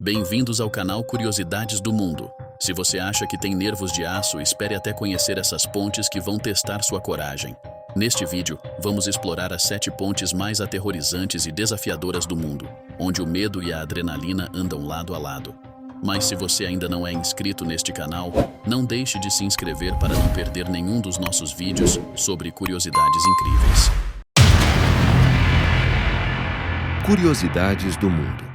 Bem-vindos ao canal Curiosidades do Mundo. Se você acha que tem nervos de aço, espere até conhecer essas pontes que vão testar sua coragem. Neste vídeo, vamos explorar as 7 pontes mais aterrorizantes e desafiadoras do mundo, onde o medo e a adrenalina andam lado a lado. Mas se você ainda não é inscrito neste canal, não deixe de se inscrever para não perder nenhum dos nossos vídeos sobre curiosidades incríveis. Curiosidades do Mundo.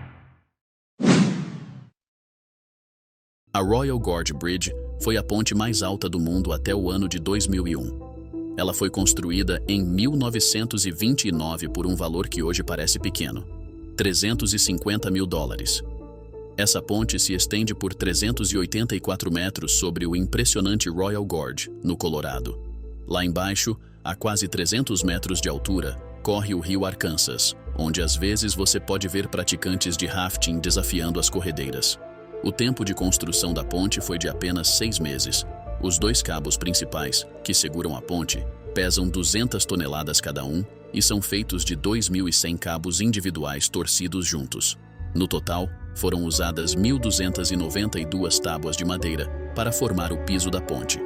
A Royal Gorge Bridge foi a ponte mais alta do mundo até o ano de 2001. Ela foi construída em 1929 por um valor que hoje parece pequeno, $350 mil. Essa ponte se estende por 384 metros sobre o impressionante Royal Gorge, no Colorado. Lá embaixo, a quase 300 metros de altura, corre o rio Arkansas, onde às vezes você pode ver praticantes de rafting desafiando as corredeiras. O tempo de construção da ponte foi de apenas 6 meses. Os 2 cabos principais, que seguram a ponte, pesam 200 toneladas cada um e são feitos de 2.100 cabos individuais torcidos juntos. No total, foram usadas 1.292 tábuas de madeira para formar o piso da ponte.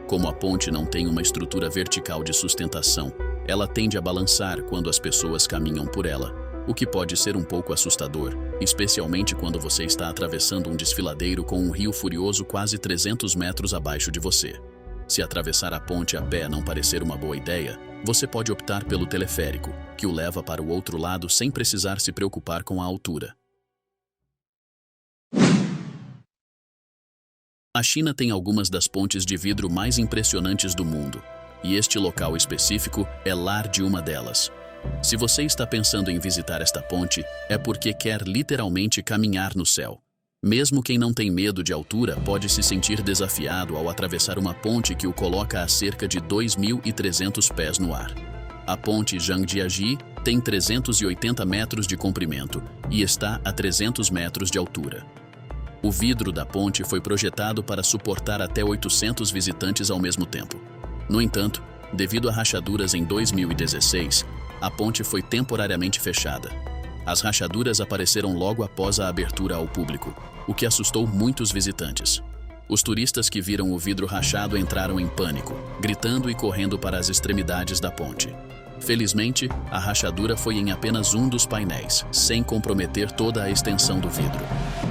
Como a ponte não tem uma estrutura vertical de sustentação, ela tende a balançar quando as pessoas caminham por ela, o que pode ser um pouco assustador, especialmente quando você está atravessando um desfiladeiro com um rio furioso quase 300 metros abaixo de você. Se atravessar a ponte a pé não parecer uma boa ideia, você pode optar pelo teleférico, que o leva para o outro lado sem precisar se preocupar com a altura. A China tem algumas das pontes de vidro mais impressionantes do mundo, e este local específico é lar de uma delas. Se você está pensando em visitar esta ponte, é porque quer literalmente caminhar no céu. Mesmo quem não tem medo de altura pode se sentir desafiado ao atravessar uma ponte que o coloca a cerca de 2.300 pés no ar. A ponte Zhangjiajie tem 380 metros de comprimento e está a 300 metros de altura. O vidro da ponte foi projetado para suportar até 800 visitantes ao mesmo tempo. No entanto, devido a rachaduras em 2016, a ponte foi temporariamente fechada. As rachaduras apareceram logo após a abertura ao público, o que assustou muitos visitantes. Os turistas que viram o vidro rachado entraram em pânico, gritando e correndo para as extremidades da ponte. Felizmente, a rachadura foi em apenas um dos painéis, sem comprometer toda a extensão do vidro.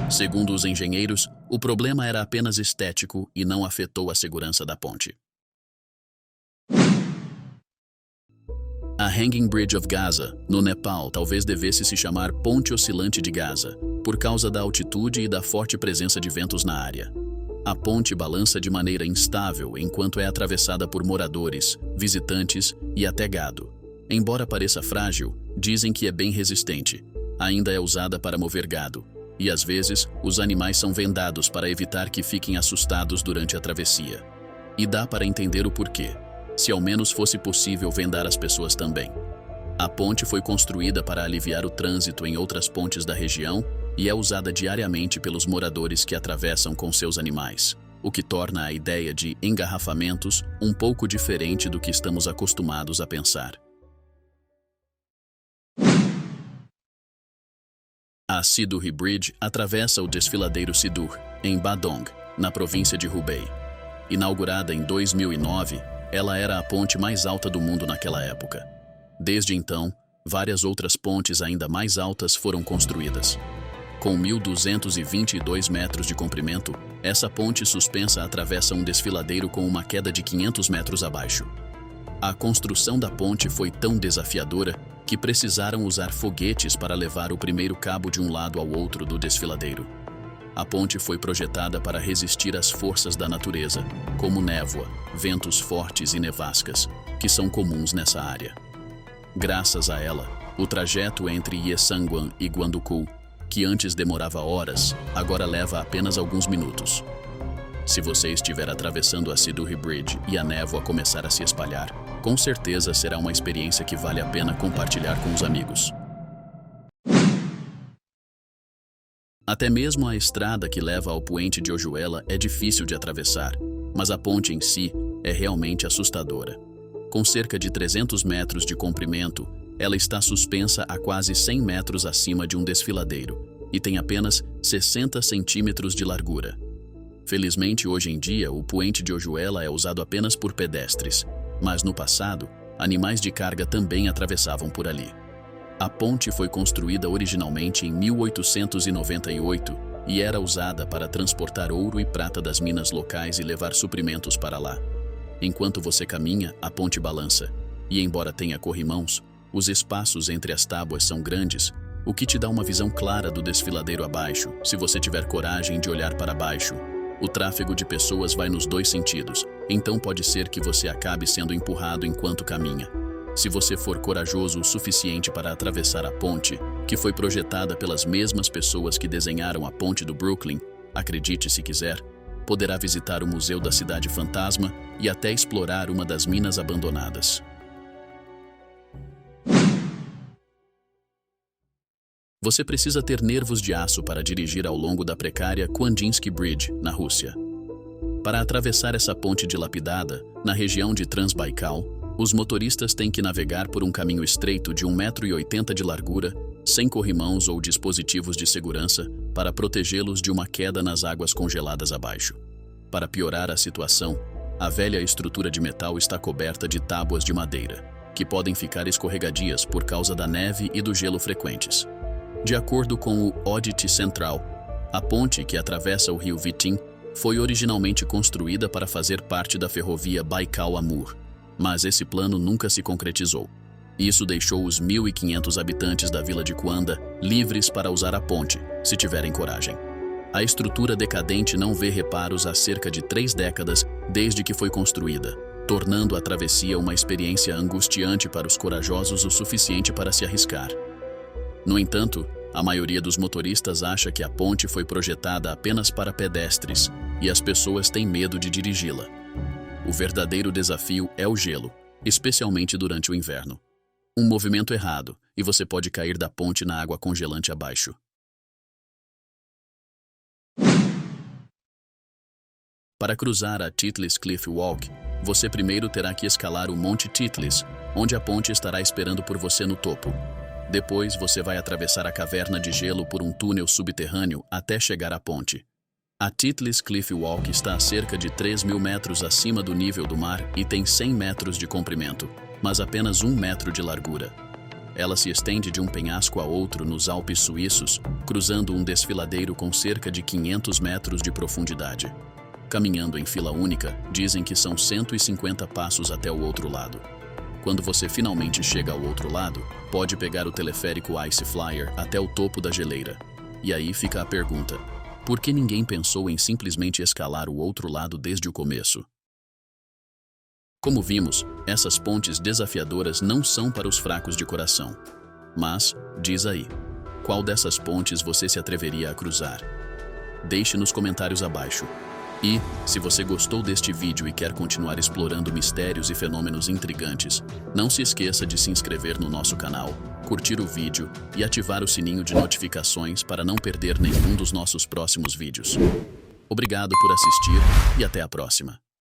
Segundo os engenheiros, o problema era apenas estético e não afetou a segurança da ponte. A Hanging Bridge of Gaza, no Nepal, talvez devesse se chamar Ponte Oscilante de Gaza, por causa da altitude e da forte presença de ventos na área. A ponte balança de maneira instável enquanto é atravessada por moradores, visitantes e até gado. Embora pareça frágil, dizem que é bem resistente. Ainda é usada para mover gado, e às vezes os animais são vendados para evitar que fiquem assustados durante a travessia. E dá para entender o porquê. Se ao menos fosse possível vendar as pessoas também. A ponte foi construída para aliviar o trânsito em outras pontes da região e é usada diariamente pelos moradores que atravessam com seus animais, o que torna a ideia de engarrafamentos um pouco diferente do que estamos acostumados a pensar. A Siddhuri Bridge atravessa o desfiladeiro Siddhur, em Badong, na província de Hubei. Inaugurada em 2009, ela era a ponte mais alta do mundo naquela época. Desde então, várias outras pontes ainda mais altas foram construídas. Com 1.222 metros de comprimento, essa ponte suspensa atravessa um desfiladeiro com uma queda de 500 metros abaixo. A construção da ponte foi tão desafiadora que precisaram usar foguetes para levar o primeiro cabo de um lado ao outro do desfiladeiro. A ponte foi projetada para resistir às forças da natureza, como névoa, ventos fortes e nevascas, que são comuns nessa área. Graças a ela, o trajeto entre Yesanguan e Guanducu, que antes demorava horas, agora leva apenas alguns minutos. Se você estiver atravessando a Siddhuri Bridge e a névoa começar a se espalhar, com certeza será uma experiência que vale a pena compartilhar com os amigos. Até mesmo a estrada que leva ao poente de Ojuela é difícil de atravessar, mas a ponte em si é realmente assustadora. Com cerca de 300 metros de comprimento, ela está suspensa a quase 100 metros acima de um desfiladeiro, e tem apenas 60 centímetros de largura. Felizmente, hoje em dia, o poente de Ojuela é usado apenas por pedestres, mas no passado, animais de carga também atravessavam por ali. A ponte foi construída originalmente em 1898 e era usada para transportar ouro e prata das minas locais e levar suprimentos para lá. Enquanto você caminha, a ponte balança, e embora tenha corrimãos, os espaços entre as tábuas são grandes, o que te dá uma visão clara do desfiladeiro abaixo, se você tiver coragem de olhar para baixo. O tráfego de pessoas vai nos dois sentidos, então pode ser que você acabe sendo empurrado enquanto caminha. Se você for corajoso o suficiente para atravessar a ponte, que foi projetada pelas mesmas pessoas que desenharam a ponte do Brooklyn, acredite se quiser, poderá visitar o Museu da Cidade Fantasma e até explorar uma das minas abandonadas. Você precisa ter nervos de aço para dirigir ao longo da precária Kwandinsky Bridge, na Rússia. Para atravessar essa ponte dilapidada, na região de Transbaikal, os motoristas têm que navegar por um caminho estreito de 1,80 m de largura, sem corrimãos ou dispositivos de segurança, para protegê-los de uma queda nas águas congeladas abaixo. Para piorar a situação, a velha estrutura de metal está coberta de tábuas de madeira, que podem ficar escorregadias por causa da neve e do gelo frequentes. De acordo com o Audit Central, a ponte que atravessa o rio Vitim foi originalmente construída para fazer parte da ferrovia Baikal-Amur, mas esse plano nunca se concretizou. Isso deixou os 1.500 habitantes da vila de Kuanda livres para usar a ponte, se tiverem coragem. A estrutura decadente não vê reparos há cerca de 3 décadas desde que foi construída, tornando a travessia uma experiência angustiante para os corajosos o suficiente para se arriscar. No entanto, a maioria dos motoristas acha que a ponte foi projetada apenas para pedestres e as pessoas têm medo de dirigi-la. O verdadeiro desafio é o gelo, especialmente durante o inverno. Um movimento errado e você pode cair da ponte na água congelante abaixo. Para cruzar a Titlis Cliff Walk, você primeiro terá que escalar o Monte Titlis, onde a ponte estará esperando por você no topo. Depois, você vai atravessar a caverna de gelo por um túnel subterrâneo até chegar à ponte. A Titlis Cliff Walk está a cerca de 3.000 metros acima do nível do mar e tem 100 metros de comprimento, mas apenas 1 metro de largura. Ela se estende de um penhasco a outro nos Alpes suíços, cruzando um desfiladeiro com cerca de 500 metros de profundidade. Caminhando em fila única, dizem que são 150 passos até o outro lado. Quando você finalmente chega ao outro lado, pode pegar o teleférico Ice Flyer até o topo da geleira. E aí fica a pergunta: por que ninguém pensou em simplesmente escalar o outro lado desde o começo? Como vimos, essas pontes desafiadoras não são para os fracos de coração. Mas, diz aí, qual dessas pontes você se atreveria a cruzar? Deixe nos comentários abaixo. E, se você gostou deste vídeo e quer continuar explorando mistérios e fenômenos intrigantes, não se esqueça de se inscrever no nosso canal, curtir o vídeo e ativar o sininho de notificações para não perder nenhum dos nossos próximos vídeos. Obrigado por assistir e até a próxima.